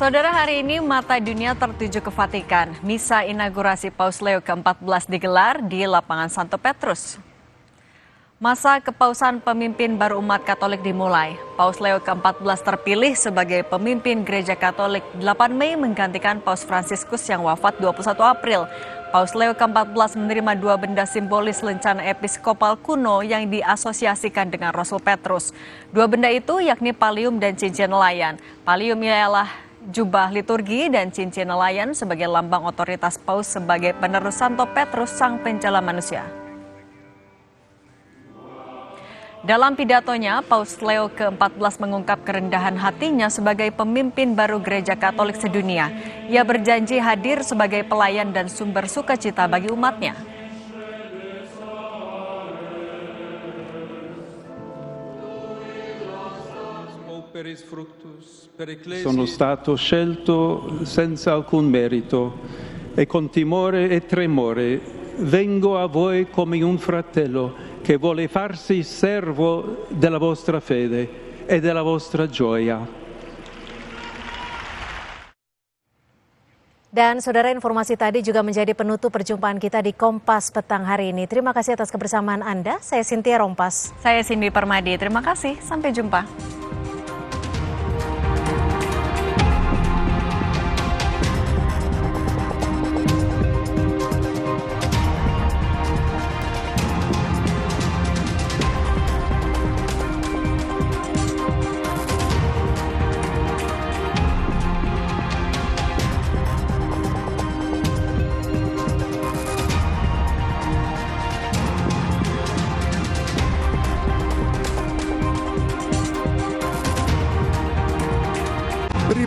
Saudara, hari ini mata dunia tertuju ke Vatikan. Misa inaugurasi Paus Leo ke-14 digelar di lapangan Santo Petrus. Masa kepausan pemimpin baru umat Katolik dimulai. Paus Leo ke-14 terpilih sebagai pemimpin Gereja Katolik 8 Mei menggantikan Paus Fransiskus yang wafat 21 April. Paus Leo ke-14 menerima 2 benda simbolis lencana episkopal kuno yang diasosiasikan dengan Rasul Petrus. 2 benda itu yakni pallium dan cincin nelayan. Pallium ialah jubah liturgi dan cincin nelayan sebagai lambang otoritas Paus sebagai penerus Santo Petrus sang pencela manusia. Dalam pidatonya, Paus Leo ke-14 mengungkap kerendahan hatinya sebagai pemimpin baru Gereja Katolik sedunia. Ia berjanji hadir sebagai pelayan dan sumber sukacita bagi umatnya. Sono stato scelto senza alcun merito e con timore e tremore vengo a voi come un fratello che vuole farsi servo della vostra fede e della vostra gioia. Dan saudara, informasi tadi juga menjadi penutup perjumpaan kita di Kompas petang hari ini. Terima kasih atas kebersamaan Anda. Saya Cynthia Rompas. Saya Cindy Permadi. Terima kasih. Sampai jumpa.